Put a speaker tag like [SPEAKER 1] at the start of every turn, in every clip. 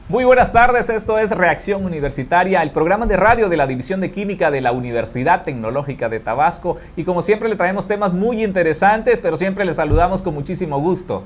[SPEAKER 1] Muy buenas tardes, esto es Reacción Universitaria, el programa de radio de la División de Química de la Universidad Tecnológica de Tabasco. Y como siempre le traemos temas muy interesantes, pero siempre le saludamos con muchísimo gusto.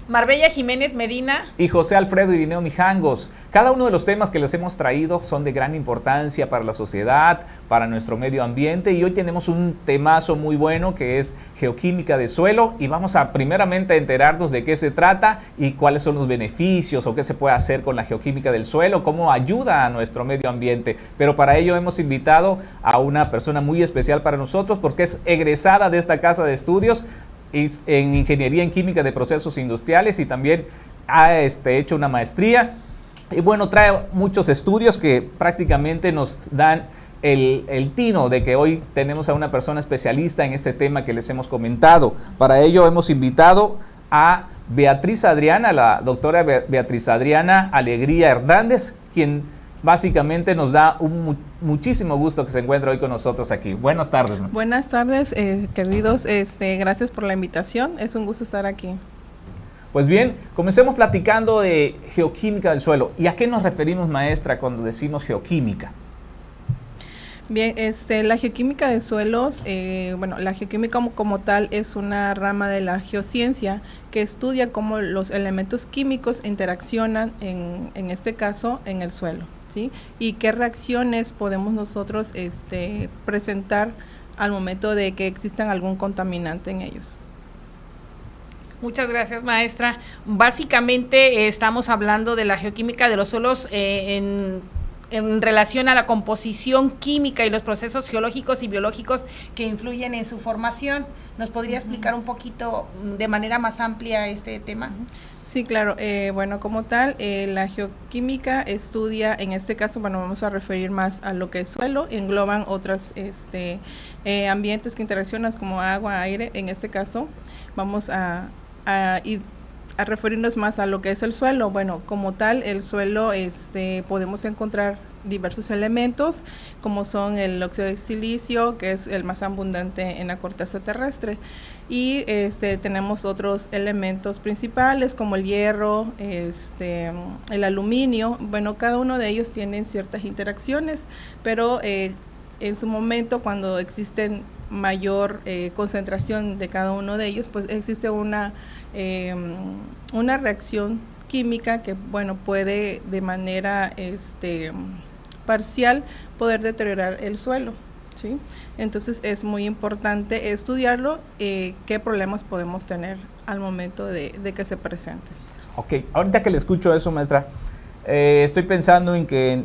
[SPEAKER 2] Marbella Jiménez Medina
[SPEAKER 1] y José Alfredo Irineo Mijangos. Cada uno de los temas que les hemos traído son de gran importancia para la sociedad, para nuestro medio ambiente, y hoy tenemos un temazo muy bueno que es geoquímica de suelo, y vamos a primeramente enterarnos de qué se trata y cuáles son los beneficios o qué se puede hacer con la geoquímica del suelo, cómo ayuda a nuestro medio ambiente. Pero para ello hemos invitado a una persona muy especial para nosotros porque es egresada de esta casa de estudios en Ingeniería en Química de Procesos Industriales, y también ha hecho una maestría. Y bueno, trae muchos estudios que prácticamente nos dan el tino de que hoy tenemos a una persona especialista en este tema que les hemos comentado. Para ello hemos invitado a Beatriz Adriana, la doctora Beatriz Adriana Alegría Hernández, quien básicamente nos da muchísimo gusto que se encuentre hoy con nosotros aquí. Buenas tardes.
[SPEAKER 3] Buenas tardes, queridos. Gracias por la invitación. Es un gusto estar aquí.
[SPEAKER 1] Pues bien, comencemos platicando de geoquímica del suelo. ¿Y a qué nos referimos, maestra, cuando decimos geoquímica?
[SPEAKER 3] Bien, la geoquímica de suelos, la geoquímica como tal es una rama de la geociencia que estudia cómo los elementos químicos interaccionan, en este caso, en el suelo, ¿sí? Y qué reacciones podemos nosotros presentar al momento de que existan algún contaminante en ellos.
[SPEAKER 2] Muchas gracias, maestra. Básicamente estamos hablando de la geoquímica de los suelos en relación a la composición química y los procesos geológicos y biológicos que influyen en su formación. ¿Nos podría explicar un poquito de manera más amplia este tema?
[SPEAKER 3] Sí, claro. Como tal, la geoquímica estudia, en este caso, vamos a referir más a lo que es suelo, engloban otros ambientes que interaccionan como agua, aire. En este caso, vamos a referirnos más a lo que es el suelo. Bueno, como tal, el suelo podemos encontrar diversos elementos, como son el óxido de silicio, que es el más abundante en la corteza terrestre, y tenemos otros elementos principales como el hierro, el aluminio. Bueno, cada uno de ellos tienen ciertas interacciones, pero en su momento, cuando existen mayor concentración de cada uno de ellos, pues existe una reacción química que, puede de manera parcial poder deteriorar el suelo, ¿sí? Entonces es muy importante estudiarlo, qué problemas podemos tener al momento de que se presente.
[SPEAKER 1] Ok, ahorita que le escucho eso, maestra, estoy pensando en que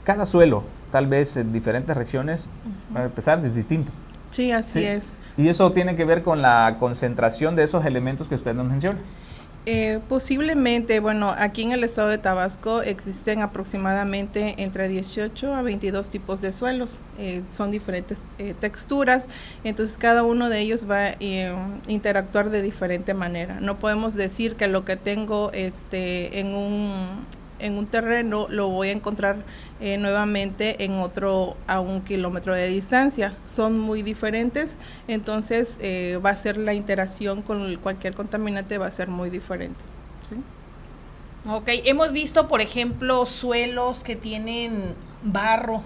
[SPEAKER 1] cada suelo, tal vez en diferentes regiones, para empezar, es distinto.
[SPEAKER 3] Sí, así es.
[SPEAKER 1] ¿Y eso tiene que ver con la concentración de esos elementos que usted nos menciona?
[SPEAKER 3] Posiblemente, aquí en el estado de Tabasco existen aproximadamente entre 18 a 22 tipos de suelos. Son diferentes texturas, entonces cada uno de ellos va a interactuar de diferente manera. No podemos decir que lo que tengo en un terreno lo voy a encontrar nuevamente en otro a 1 kilómetro de distancia. Son muy diferentes, entonces va a ser la interacción con cualquier contaminante, va a ser muy diferente, ¿sí?
[SPEAKER 2] Ok, hemos visto, por ejemplo, suelos que tienen barro.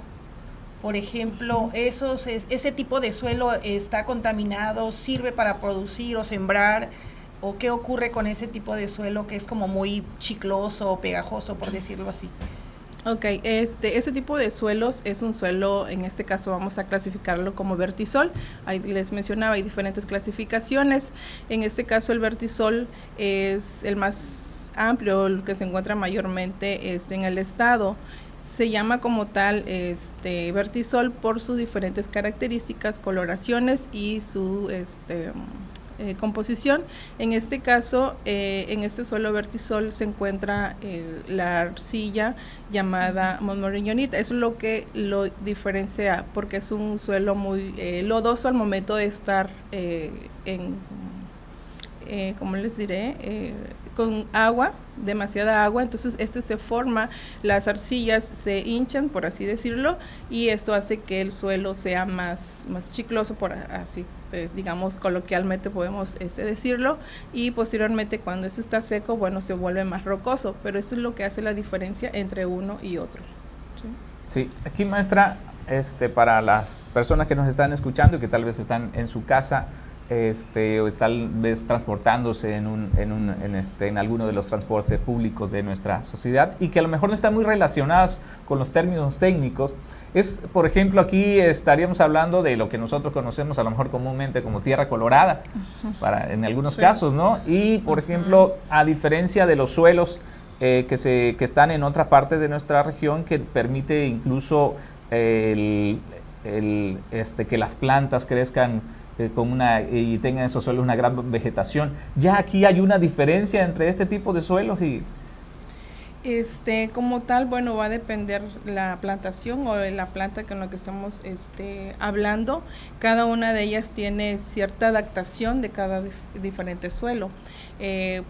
[SPEAKER 2] Por ejemplo, ese tipo de suelo está contaminado, sirve para producir o sembrar. ¿O qué ocurre con ese tipo de suelo que es como muy chicloso o pegajoso, por decirlo así?
[SPEAKER 3] Ok, ese tipo de suelos es un suelo, en este caso vamos a clasificarlo como vertisol. Ahí les mencionaba, hay diferentes clasificaciones. En este caso el vertisol es el más amplio, el que se encuentra mayormente en el estado. Se llama como tal vertisol por sus diferentes características, coloraciones y su composición. En este caso, en este suelo vertisol se encuentra la arcilla llamada monmoriñonita. Eso es lo que lo diferencia, porque es un suelo muy lodoso al momento de estar como les diré, con agua, demasiada agua, entonces se forma, las arcillas se hinchan, por así decirlo, y esto hace que el suelo sea más chicloso, por así, digamos, coloquialmente podemos decirlo, y posteriormente cuando está seco, bueno, se vuelve más rocoso, pero eso es lo que hace la diferencia entre uno y otro.
[SPEAKER 1] Sí, aquí, maestra, para las personas que nos están escuchando y que tal vez están en su casa, o tal vez transportándose en alguno de los transportes públicos de nuestra sociedad y que a lo mejor no están muy relacionadas con los términos técnicos. Por ejemplo, aquí estaríamos hablando de lo que nosotros conocemos a lo mejor comúnmente como tierra colorada, en algunos casos, ¿no? Y, por ejemplo, a diferencia de los suelos que están en otra parte de nuestra región, que permite incluso que las plantas crezcan y tengan esos suelos una gran vegetación. Ya aquí hay una diferencia entre este tipo de suelos y...
[SPEAKER 3] Como tal, bueno, va a depender la plantación o la planta con la que estamos hablando. Cada una de ellas tiene cierta adaptación de cada diferente suelo.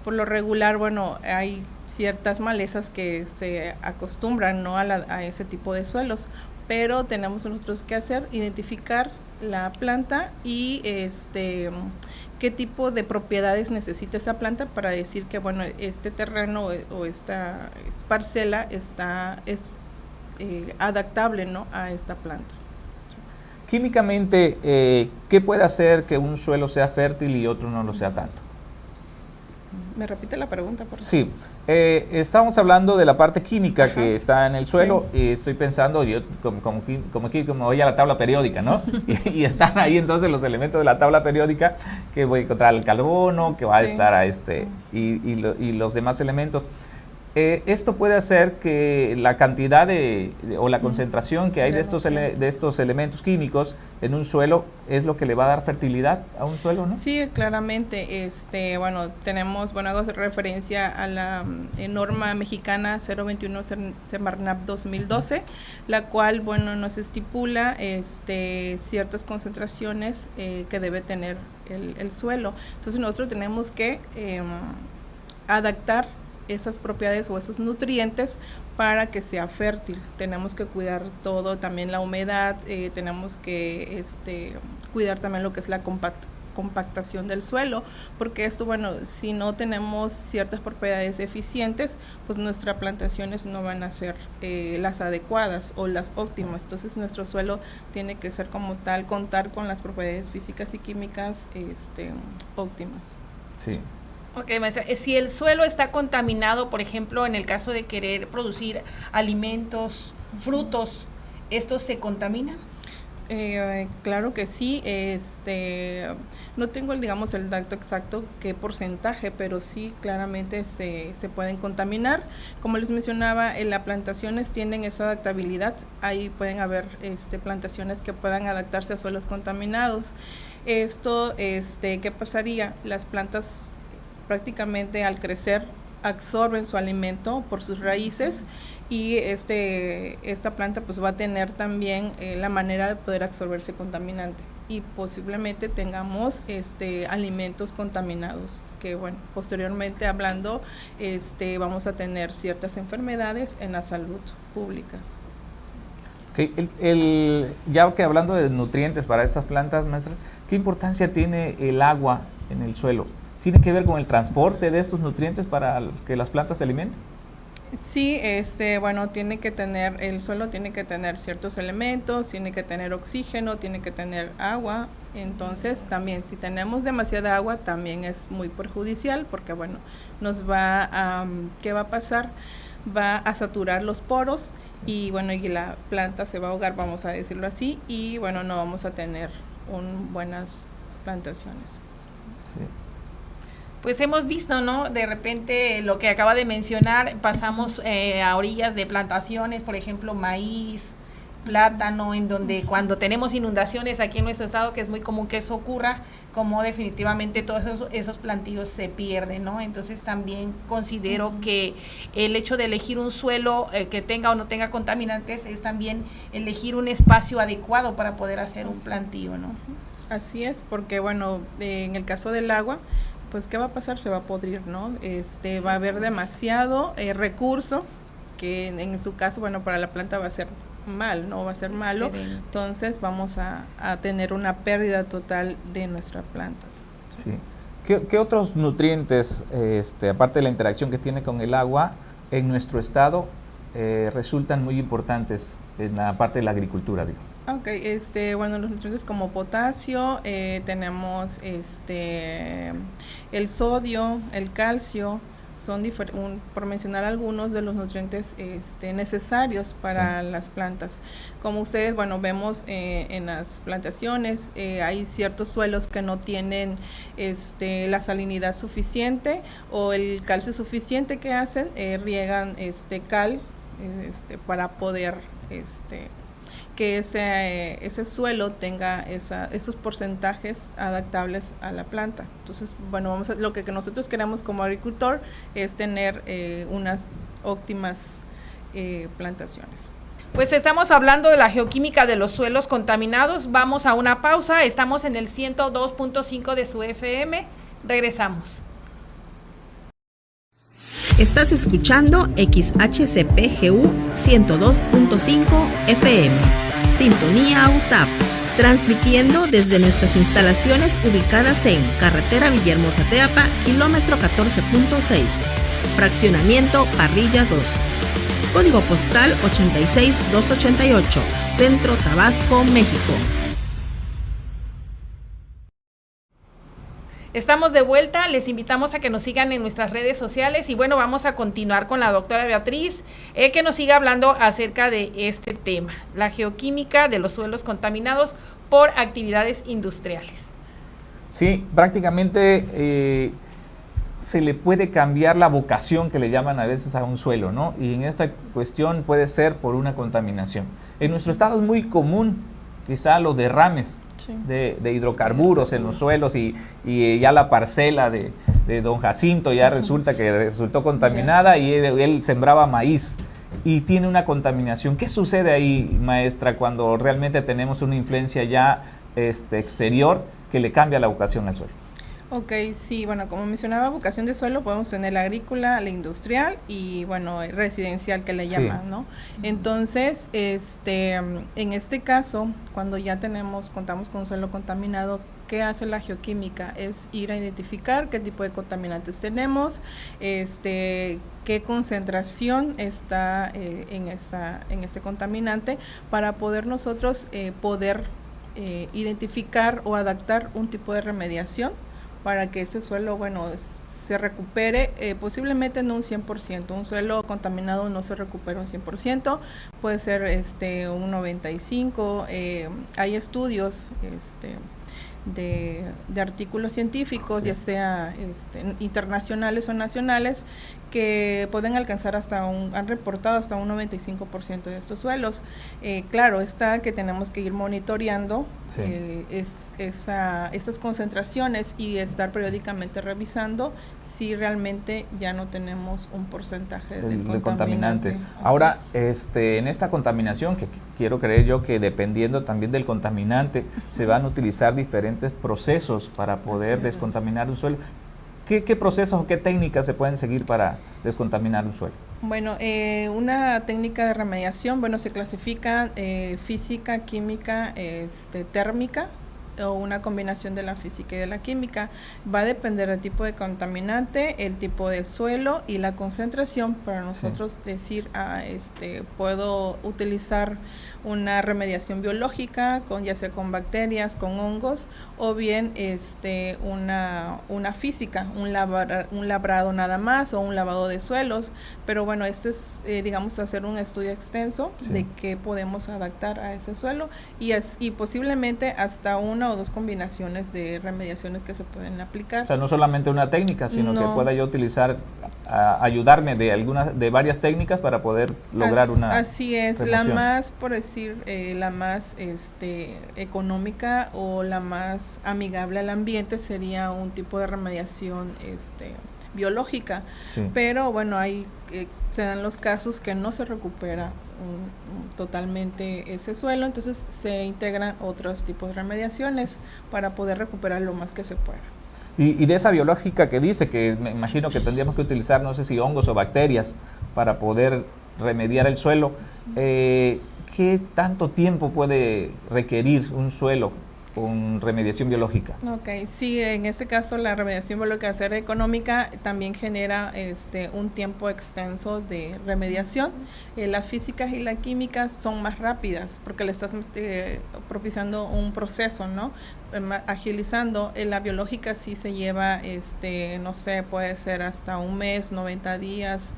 [SPEAKER 3] Por lo regular, bueno, hay ciertas malezas que se acostumbran, ¿no?, a ese tipo de suelos, pero tenemos nosotros que hacer, identificar la planta y qué tipo de propiedades necesita esa planta para decir que, bueno, este terreno o esta parcela es adaptable, ¿no?, a esta planta.
[SPEAKER 1] Químicamente, ¿qué puede hacer que un suelo sea fértil y otro no lo sea tanto?
[SPEAKER 3] ¿Me repite la pregunta, por favor?
[SPEAKER 1] Sí, estamos hablando de la parte química que está en el suelo, sí. Y estoy pensando, yo como voy a la tabla periódica, ¿no? y están ahí entonces los elementos de la tabla periódica, que voy a encontrar el carbono, que va a estar y los demás elementos. Esto puede hacer que la cantidad o la concentración que hay de estos elementos químicos en un suelo es lo que le va a dar fertilidad a un suelo, ¿no?
[SPEAKER 3] Sí, claramente. Bueno, hago referencia a la norma mexicana 021 Semarnap 2012, la cual, bueno, nos estipula ciertas concentraciones que debe tener el suelo. Entonces nosotros tenemos que adaptar esas propiedades o esos nutrientes para que sea fértil. Tenemos que cuidar todo, también la humedad, tenemos que cuidar también lo que es la compactación del suelo, porque esto, bueno, si no tenemos ciertas propiedades eficientes, pues nuestras plantaciones no van a ser las adecuadas o las óptimas. Entonces nuestro suelo tiene que ser como tal, contar con las propiedades físicas y químicas óptimas.
[SPEAKER 1] Sí.
[SPEAKER 2] Ok, maestra, si el suelo está contaminado, por ejemplo, en el caso de querer producir alimentos, frutos, ¿estos se contaminan?
[SPEAKER 3] Claro que sí, no tengo digamos el dato exacto qué porcentaje, pero sí claramente se pueden contaminar. Como les mencionaba, las plantaciones tienen esa adaptabilidad, ahí pueden haber plantaciones que puedan adaptarse a suelos contaminados. Esto, ¿qué pasaría? Las plantas prácticamente al crecer absorben su alimento por sus raíces y esta planta pues va a tener también la manera de poder absorberse contaminante y posiblemente tengamos alimentos contaminados que, bueno, posteriormente hablando vamos a tener ciertas enfermedades en la salud pública.
[SPEAKER 1] Okay. Ya que hablando de nutrientes para estas plantas, maestra, ¿qué importancia tiene el agua en el suelo? ¿Tiene que ver con el transporte de estos nutrientes para que las plantas se alimenten?
[SPEAKER 3] Sí, bueno, el suelo tiene que tener ciertos elementos, tiene que tener oxígeno, tiene que tener agua. Entonces, también si tenemos demasiada agua, también es muy perjudicial porque, bueno, ¿qué va a pasar? Va a saturar los poros y, bueno, y la planta se va a ahogar, vamos a decirlo así, y, bueno, no vamos a tener buenas plantaciones.
[SPEAKER 1] Sí.
[SPEAKER 2] Pues hemos visto, ¿no? De repente lo que acaba de mencionar, pasamos a orillas de plantaciones, por ejemplo, maíz, plátano, en donde cuando tenemos inundaciones aquí en nuestro estado, que es muy común que eso ocurra, como definitivamente todos esos plantíos se pierden, ¿no? Entonces también considero que el hecho de elegir un suelo que tenga o no tenga contaminantes es también elegir un espacio adecuado para poder hacer un plantío, ¿no?
[SPEAKER 3] Así es, porque, bueno, en el caso del agua, pues ¿qué va a pasar? Se va a podrir, ¿no? Va a haber demasiado recurso que en su caso, bueno, para la planta va a ser mal, ¿no? Va a ser malo.
[SPEAKER 2] Excelente.
[SPEAKER 3] Entonces vamos a tener una pérdida total de nuestras plantas.
[SPEAKER 1] Sí. ¿Qué otros nutrientes, aparte de la interacción que tiene con el agua, en nuestro estado resultan muy importantes en la parte de la agricultura, digo?
[SPEAKER 3] Ok, bueno, los nutrientes como potasio, tenemos el sodio, el calcio, son por mencionar algunos de los nutrientes necesarios para las plantas. Como ustedes, bueno, vemos en las plantaciones, hay ciertos suelos que no tienen la salinidad suficiente o el calcio suficiente que hacen, riegan cal para poder que ese suelo tenga esos porcentajes adaptables a la planta. Entonces, bueno, lo que nosotros queremos como agricultor es tener unas óptimas plantaciones.
[SPEAKER 2] Pues estamos hablando de la geoquímica de los suelos contaminados. Vamos a una pausa. Estamos en el 102.5 de su FM. Regresamos.
[SPEAKER 4] Estás escuchando XHCPGU 102.5 FM, Sintonía UTAP, transmitiendo desde nuestras instalaciones ubicadas en Carretera Villahermosa Teapa, kilómetro 14.6, Fraccionamiento Parrilla 2, Código Postal 86288, Centro Tabasco, México.
[SPEAKER 2] Estamos de vuelta, les invitamos a que nos sigan en nuestras redes sociales y bueno, vamos a continuar con la doctora Beatriz, que nos siga hablando acerca de este tema, la geoquímica de los suelos contaminados por actividades industriales.
[SPEAKER 1] Sí, prácticamente se le puede cambiar la vocación que le llaman a veces a un suelo, ¿no? Y en esta cuestión puede ser por una contaminación. En nuestro estado es muy común quizá los derrames de hidrocarburos en los suelos y ya la parcela de don Jacinto ya resultó contaminada y él sembraba maíz y tiene una contaminación. ¿Qué sucede ahí, maestra, cuando realmente tenemos una influencia ya exterior que le cambia la vocación al suelo?
[SPEAKER 3] Ok, sí, bueno, como mencionaba, vocación de suelo podemos tener la agrícola, la industrial y, bueno, residencial que le llaman, ¿no? Entonces, en este caso, cuando ya contamos con un suelo contaminado, ¿qué hace la geoquímica? Es ir a identificar qué tipo de contaminantes tenemos, qué concentración está en este contaminante para poder nosotros identificar o adaptar un tipo de remediación para que ese suelo, bueno, se recupere posiblemente no un 100%. Un suelo contaminado no se recupera un 100%, puede ser un 95%. Hay estudios de artículos científicos, ya sea internacionales o nacionales, que pueden alcanzar han reportado hasta un 95% de estos suelos. Claro está que tenemos que ir monitoreando esas concentraciones y estar periódicamente revisando si realmente ya no tenemos un porcentaje de contaminante.
[SPEAKER 1] Ahora, en esta contaminación, que quiero creer yo que dependiendo también del contaminante, se van a utilizar diferentes procesos para poder descontaminar un suelo. ¿Qué procesos o qué técnicas se pueden seguir para descontaminar un suelo?
[SPEAKER 3] Bueno, una técnica de remediación, bueno, se clasifica física, química, térmica, o una combinación de la física y de la química. Va a depender del tipo de contaminante, el tipo de suelo y la concentración para nosotros decir, puedo utilizar una remediación biológica, ya sea con bacterias, con hongos, o bien una física, un labrado nada más o un lavado de suelos. Pero bueno, esto es, digamos, hacer un estudio extenso de qué podemos adaptar a ese suelo y posiblemente hasta una o dos combinaciones de remediaciones que se pueden aplicar.
[SPEAKER 1] O sea, no solamente una técnica, sino que pueda yo utilizar, ayudarme de varias técnicas para poder lograr una
[SPEAKER 3] Así es,
[SPEAKER 1] remoción.
[SPEAKER 3] La más, por decir, la más económica o la más amigable al ambiente sería un tipo de remediación biológica, pero bueno, se dan los casos que no se recupera totalmente ese suelo, entonces se integran otros tipos de remediaciones para poder recuperar lo más que se pueda.
[SPEAKER 1] Y de esa biológica que dice, que me imagino que tendríamos que utilizar, no sé si hongos o bacterias, para poder remediar el suelo, ¿qué tanto tiempo puede requerir un suelo con remediación biológica?
[SPEAKER 3] Ok, sí, en este caso la remediación biológica al ser económica también genera un tiempo extenso de remediación. Las físicas y las químicas son más rápidas porque le estás propiciando un proceso, ¿no? Agilizando. La biológica sí se lleva, no sé, puede ser hasta un mes, 90 días,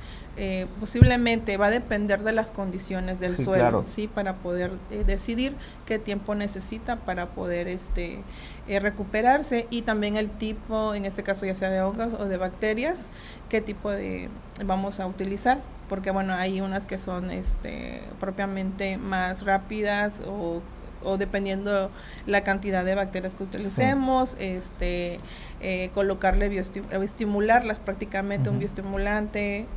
[SPEAKER 3] posiblemente va a depender de las condiciones del suelo,
[SPEAKER 1] claro.
[SPEAKER 3] ¿sí? Para poder decidir qué tiempo necesita para poder recuperarse, y también el tipo, en este caso ya sea de hongos o de bacterias, qué tipo de vamos a utilizar, porque bueno, hay unas que son propiamente más rápidas o dependiendo la cantidad de bacterias que utilicemos, sí. Colocarle estimularlas prácticamente, un bioestimulante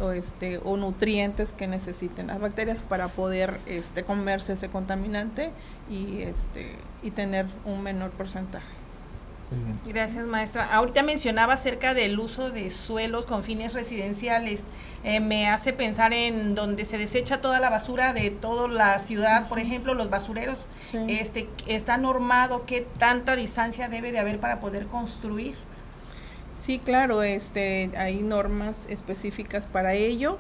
[SPEAKER 3] o nutrientes que necesiten las bacterias para poder comerse ese contaminante y tener un menor porcentaje.
[SPEAKER 2] Gracias, maestra. Ahorita mencionaba acerca del uso de suelos con fines residenciales. Me hace pensar en donde se desecha toda la basura de toda la ciudad, por ejemplo, los basureros. Sí. ¿Está normado qué tanta distancia debe de haber para poder construir?
[SPEAKER 3] Sí, claro, hay normas específicas para ello.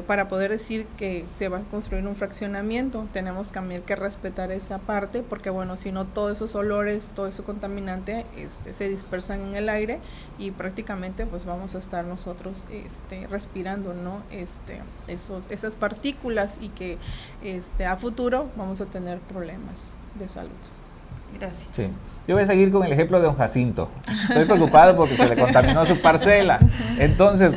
[SPEAKER 3] Para poder decir que se va a construir un fraccionamiento, tenemos también que respetar esa parte, porque bueno, si no, todos esos olores, todo eso contaminante se dispersan en el aire y prácticamente pues vamos a estar nosotros respirando, ¿no? Esas partículas, y que a futuro vamos a tener problemas de salud.
[SPEAKER 2] Gracias.
[SPEAKER 1] Sí. Yo voy a seguir con el ejemplo de don Jacinto. Estoy preocupado porque se le contaminó su parcela. Entonces,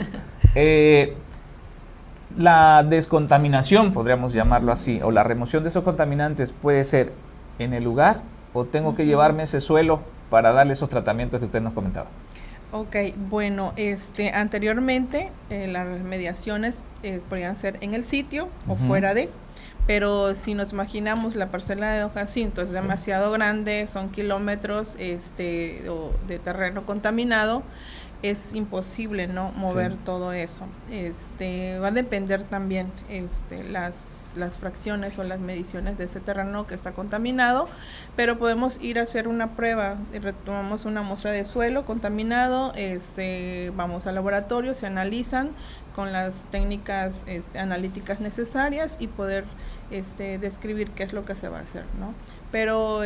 [SPEAKER 1] la descontaminación, podríamos llamarlo así, o la remoción de esos contaminantes puede ser en el lugar, o tengo que llevarme ese suelo para darle esos tratamientos que usted nos comentaba.
[SPEAKER 3] Ok, bueno, anteriormente las remediaciones podían ser en el sitio o fuera de, pero si nos imaginamos la parcela de don Jacinto es demasiado grande, son kilómetros de terreno contaminado, es imposible no mover todo eso. Va a depender también las fracciones o las mediciones de ese terreno que está contaminado, pero podemos ir a hacer una prueba, tomamos una muestra de suelo contaminado, vamos al laboratorio, se analizan con las técnicas analíticas necesarias y poder describir qué es lo que se va a hacer, ¿no? Pero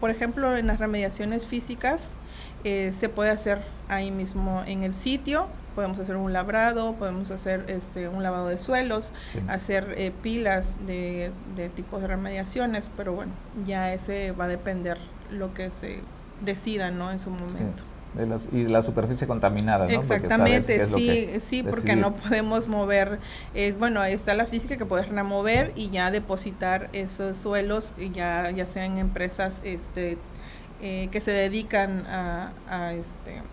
[SPEAKER 3] por ejemplo, en las remediaciones físicas se puede hacer ahí mismo en el sitio, podemos hacer un labrado, podemos hacer un lavado de suelos, hacer pilas de tipos de remediaciones, pero bueno, ya ese va a depender lo que se decida, ¿no? En su momento.
[SPEAKER 1] Y la superficie contaminada, ¿no?
[SPEAKER 3] Exactamente, sí, porque no podemos mover, ahí está la física que puedes remover y ya depositar esos suelos, ya sean empresas que se dedican a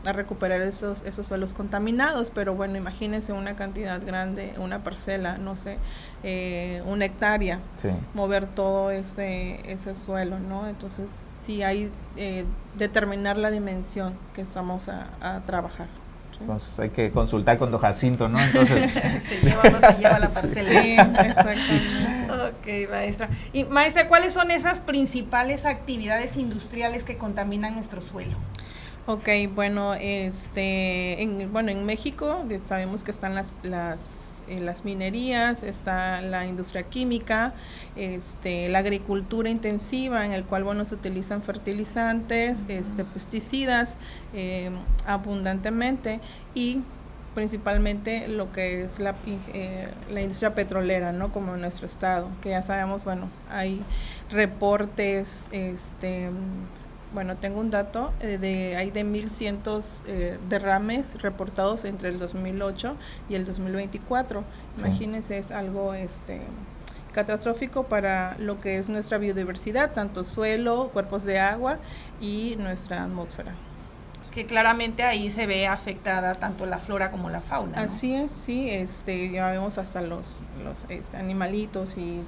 [SPEAKER 3] recuperar esos suelos contaminados, pero bueno, imagínense una cantidad grande, una parcela, no sé, una hectárea, mover todo ese suelo, ¿no? Entonces sí hay determinar la dimensión que estamos a trabajar.
[SPEAKER 1] Entonces hay que consultar con don Jacinto, ¿no? Entonces
[SPEAKER 2] se lleva la parcela.
[SPEAKER 3] Sí, exactamente.
[SPEAKER 2] Ok, maestra. Y maestra, ¿cuáles son esas principales actividades industriales que contaminan nuestro suelo?
[SPEAKER 3] Ok, bueno, en México sabemos que están las minerías, está la industria química, la agricultura intensiva, en el cual se utilizan fertilizantes, pesticidas abundantemente, y principalmente lo que es la industria petrolera, ¿no? Como en nuestro estado, que ya sabemos, hay reportes, tengo un dato, hay de 1,100 derrames reportados entre el 2008 y el 2024. Imagínense, es algo catastrófico para lo que es nuestra biodiversidad, tanto suelo, cuerpos de agua y nuestra atmósfera.
[SPEAKER 2] Que claramente ahí se ve afectada tanto la flora como la fauna, ¿no?
[SPEAKER 3] Así es, sí, ya vemos hasta los animalitos y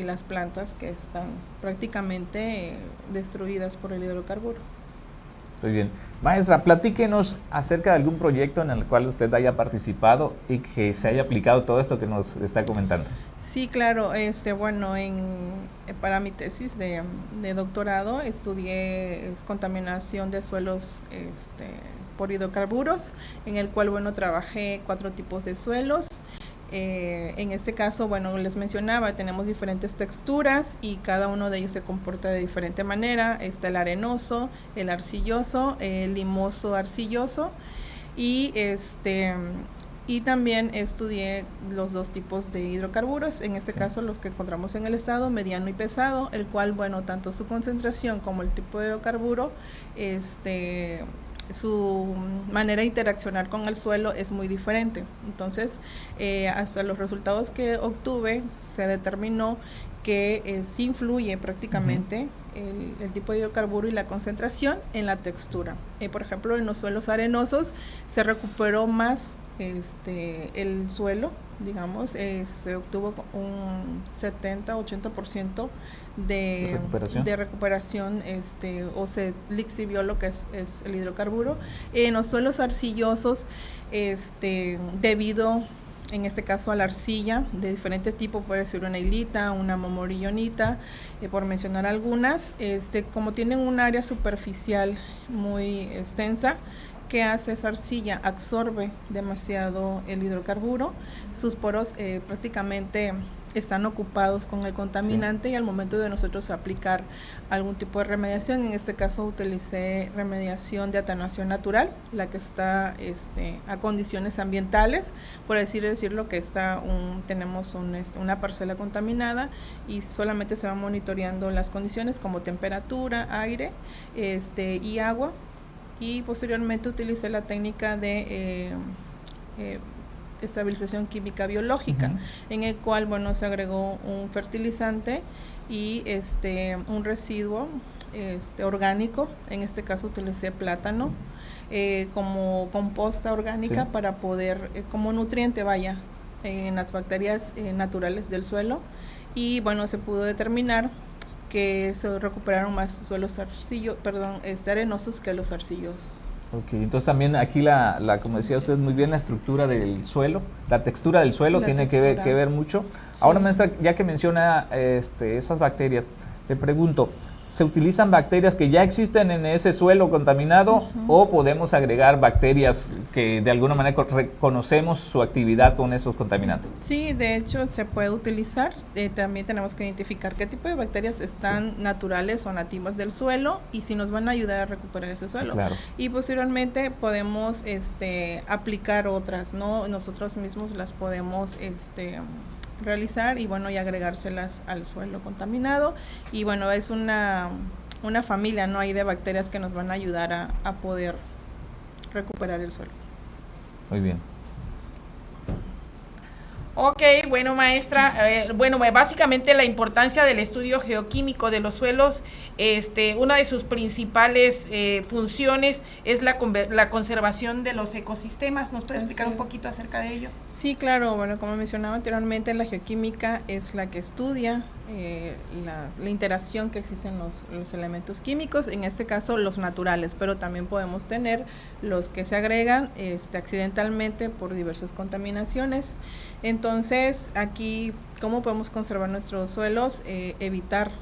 [SPEAKER 3] las plantas que están prácticamente destruidas por el hidrocarburo.
[SPEAKER 1] Muy bien. Maestra, platíquenos acerca de algún proyecto en el cual usted haya participado y que se haya aplicado todo esto que nos está comentando.
[SPEAKER 3] Sí, claro. Bueno, para mi tesis de doctorado estudié contaminación de suelos por hidrocarburos, en el cual, bueno, trabajé 4 tipos de suelos. En este caso, bueno, les mencionaba, tenemos diferentes texturas y cada uno de ellos se comporta de diferente manera. Está el arenoso, el arcilloso, el limoso arcilloso y y también estudié los 2 tipos de hidrocarburos, en este caso los que encontramos en el estado, mediano y pesado, el cual, bueno, tanto su concentración como el tipo de hidrocarburo, su manera de interaccionar con el suelo es muy diferente. Entonces, hasta los resultados que obtuve, se determinó que sí influye prácticamente el tipo de hidrocarburo y la concentración en la textura. Por ejemplo, en los suelos arenosos se recuperó más el suelo, digamos, se obtuvo un 70-80% de recuperación, o se lixivió lo que es el hidrocarburo. En los suelos arcillosos, debido en este caso a la arcilla de diferentes tipos, puede ser una hilita, una momorillonita, por mencionar algunas, como tienen un área superficial muy extensa, ¿qué hace esa arcilla? Absorbe demasiado el hidrocarburo, sus poros prácticamente están ocupados con el contaminante, y al momento de nosotros aplicar algún tipo de remediación, en este caso utilicé remediación de atenuación natural, la que está a condiciones ambientales, por decirlo que tenemos una parcela contaminada y solamente se va monitoreando las condiciones como temperatura, aire y agua, y posteriormente utilicé la técnica de estabilización química biológica, en el cual, bueno, se agregó un fertilizante y un residuo orgánico. En este caso utilicé plátano como composta orgánica para poder, como nutriente, en las bacterias naturales del suelo, y bueno, se pudo determinar que se recuperaron más suelos arenosos que los arcillosos.
[SPEAKER 1] Ok, entonces también aquí como decía usted muy bien, la estructura del suelo, la textura del suelo tiene que ver mucho. Sí. Ahora, maestra, ya que menciona esas bacterias, le pregunto, ¿se utilizan bacterias que ya existen en ese suelo contaminado o podemos agregar bacterias que de alguna manera reconocemos su actividad con esos contaminantes?
[SPEAKER 3] Sí, de hecho se puede utilizar. También tenemos que identificar qué tipo de bacterias están naturales o nativas del suelo y si nos van a ayudar a recuperar ese suelo. Claro. Y posteriormente podemos aplicar otras, ¿no? Nosotros mismos las podemos realizar y bueno, y agregárselas al suelo contaminado, y bueno, es una familia, ¿no? Hay de bacterias que nos van a ayudar a poder recuperar el suelo.
[SPEAKER 1] Muy bien.
[SPEAKER 2] Ok, bueno, maestra, básicamente la importancia del estudio geoquímico de los suelos, una de sus principales funciones es la conservación de los ecosistemas. ¿Nos puede explicar un poquito acerca de ello?
[SPEAKER 3] Sí, claro. Bueno, como mencionaba anteriormente, la geoquímica es la que estudia la interacción que existen los elementos químicos, en este caso los naturales, pero también podemos tener los que se agregan accidentalmente por diversas contaminaciones. Entonces, aquí, ¿cómo podemos conservar nuestros suelos? Evitar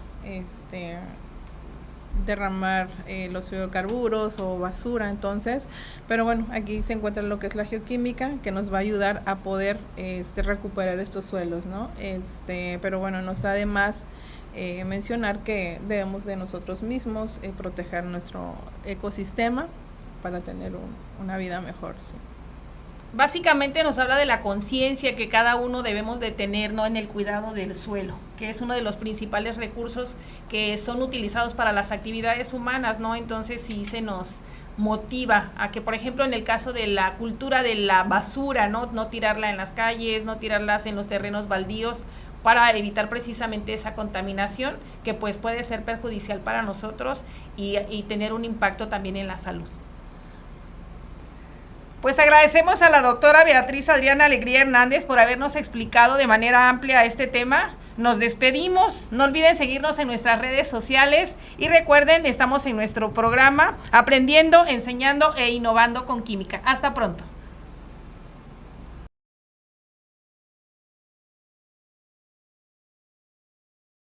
[SPEAKER 3] derramar los hidrocarburos o basura, entonces, pero bueno, aquí se encuentra lo que es la geoquímica, que nos va a ayudar a poder recuperar estos suelos, ¿no? Pero bueno, no está de más mencionar que debemos de nosotros mismos proteger nuestro ecosistema para tener una vida mejor, ¿sí?
[SPEAKER 2] Básicamente nos habla de la conciencia que cada uno debemos de tener, ¿no?, en el cuidado del suelo, que es uno de los principales recursos que son utilizados para las actividades humanas, ¿no? Entonces sí se nos motiva a que, por ejemplo, en el caso de la cultura de la basura, no tirarla en las calles, no tirarlas en los terrenos baldíos, para evitar precisamente esa contaminación que pues puede ser perjudicial para nosotros y tener un impacto también en la salud. Pues agradecemos a la doctora Beatriz Adriana Alegría Hernández por habernos explicado de manera amplia este tema. Nos despedimos, no olviden seguirnos en nuestras redes sociales y recuerden, estamos en nuestro programa Aprendiendo, Enseñando e Innovando con Química. Hasta pronto.